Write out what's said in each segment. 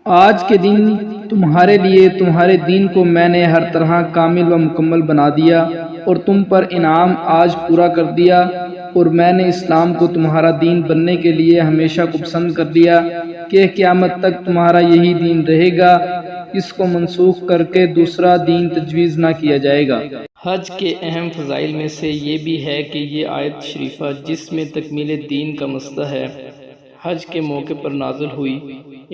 آج کے دن تمہارے لیے تمہارے دین کو میں نے ہر طرح کامل و مکمل بنا دیا اور تم پر انعام آج پورا کر دیا، اور میں نے اسلام کو تمہارا دین بننے کے لیے ہمیشہ کو پسند کر دیا کہ قیامت تک تمہارا یہی دین رہے گا، اس کو منسوخ کر کے دوسرا دین تجویز نہ کیا جائے گا۔ حج کے اہم فضائل میں سے یہ بھی ہے کہ یہ آیت شریفہ جس میں تکمیل دین کا مسئلہ ہے، حج کے موقع پر نازل ہوئی۔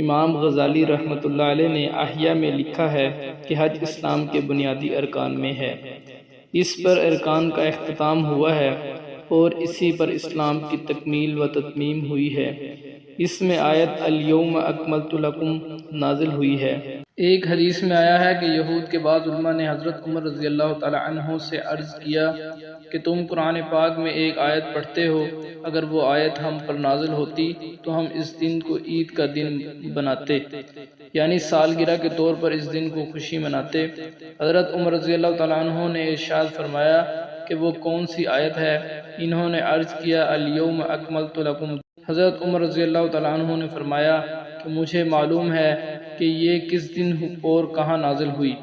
امام غزالی رحمۃ اللہ علیہ نے احیاء میں لکھا ہے کہ حج اسلام کے بنیادی ارکان میں ہے، اس پر ارکان کا اختتام ہوا ہے اور اسی پر اسلام کی تکمیل و تتمیم ہوئی ہے۔ اس میں آیت الیوم اکملت لکم نازل ہوئی ہے۔ ایک حدیث میں آیا ہے کہ یہود کے بعض علماء نے حضرت عمر رضی اللہ تعالی عنہ سے عرض کیا کہ تم قرآن پاک میں ایک آیت پڑھتے ہو، اگر وہ آیت ہم پر نازل ہوتی تو ہم اس دن کو عید کا دن بناتے، یعنی سالگرہ کے طور پر اس دن کو خوشی مناتے۔ حضرت عمر رضی اللہ تعالی عنہ نے ارشاد فرمایا کہ وہ کون سی آیت ہے؟ انہوں نے عرض کیا الیوم اکملت لکم۔ حضرت عمر رضی اللہ تعالی عنہ نے فرمایا کہ مجھے معلوم ہے کہ یہ کس دن اور کہاں نازل ہوئی۔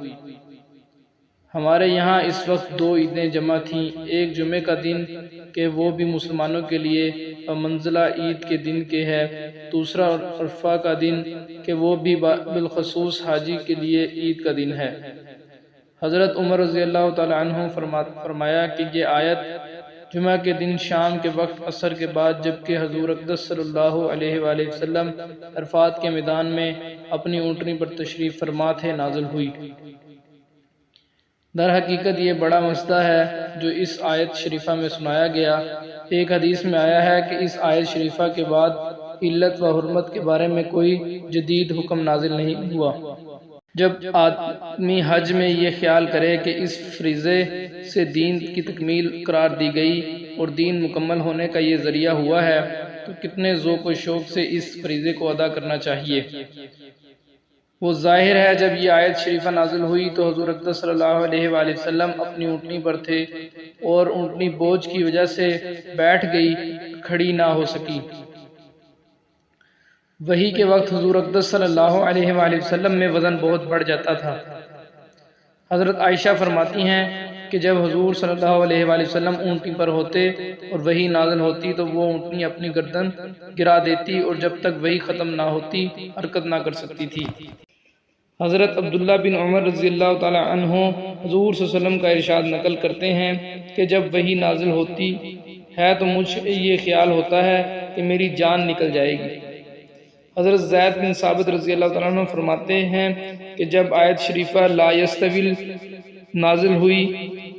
ہمارے یہاں اس وقت دو عیدیں جمع تھیں، ایک جمعہ کا دن کہ وہ بھی مسلمانوں کے لیے منزلہ عید کے دن کے ہے، دوسرا عرفہ کا دن کہ وہ بھی بالخصوص حاجی کے لیے عید کا دن ہے۔ حضرت عمر رضی اللہ تعالی عنہ فرمایا کہ یہ آیت جمعہ کے دن شام کے وقت عصر کے بعد جبکہ حضور اقدس صلی اللہ علیہ وآلہ وسلم عرفات کے میدان میں اپنی اونٹنی پر تشریف فرما تھے نازل ہوئی۔ در حقیقت یہ بڑا مسئلہ ہے جو اس آیت شریفہ میں سنایا گیا۔ ایک حدیث میں آیا ہے کہ اس آیت شریفہ کے بعد علت و حرمت کے بارے میں کوئی جدید حکم نازل نہیں ہوا۔ جب آدمی حج میں یہ خیال کرے کہ اس فریضے سے دین کی تکمیل قرار دی گئی اور دین مکمل ہونے کا یہ ذریعہ ہوا ہے تو کتنے ذوق و شوق سے اس فریضے کو ادا کرنا چاہیے۔ وہ ظاہر ہے جب یہ آیت شریفہ نازل ہوئی تو حضور اقدس صلی اللہ علیہ وآلہ وسلم اپنی اونٹنی پر تھے اور اونٹنی بوجھ کی وجہ سے بیٹھ گئی، کھڑی نہ ہو سکی۔ وحی کے وقت حضور اقدس صلی اللہ علیہ وآلہ وسلم میں وزن بہت بڑھ جاتا تھا۔ حضرت عائشہ فرماتی ہیں کہ جب حضور صلی اللہ علیہ وآلہ وسلم اونٹنی پر ہوتے اور وحی نازل ہوتی تو وہ اونٹنی اپنی گردن گرا دیتی اور جب تک وحی ختم نہ ہوتی حرکت نہ کر سکتی تھی۔ حضرت عبداللہ بن عمر رضی اللہ تعالی عنہ حضور صلی اللہ علیہ وسلم کا ارشاد نقل کرتے ہیں کہ جب وحی نازل ہوتی ہے تو مجھے یہ خیال ہوتا ہے کہ میری جان نکل جائے گی۔ حضرت زید بن ثابت رضی اللہ تعالیٰ عنہ فرماتے ہیں کہ جب آیت شریفہ لا یستوی نازل ہوئی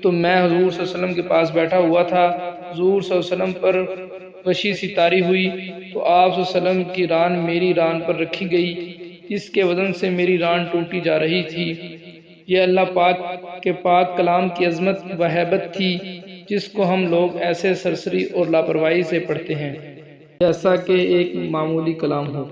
تو میں حضور صلی اللہ علیہ وسلم کے پاس بیٹھا ہوا تھا، حضور صلی اللہ علیہ وسلم پر غشی سی طاری ہوئی تو آپ صلی اللہ علیہ وسلم کی ران میری ران پر رکھی گئی، اس کے وزن سے میری ران ٹوٹی جا رہی تھی۔ یہ اللہ پاک کے پاک کلام کی عظمت و ہیبت تھی جس کو ہم لوگ ایسے سرسری اور لاپرواہی سے پڑھتے ہیں جیسا کہ ایک معمولی کلام ہو۔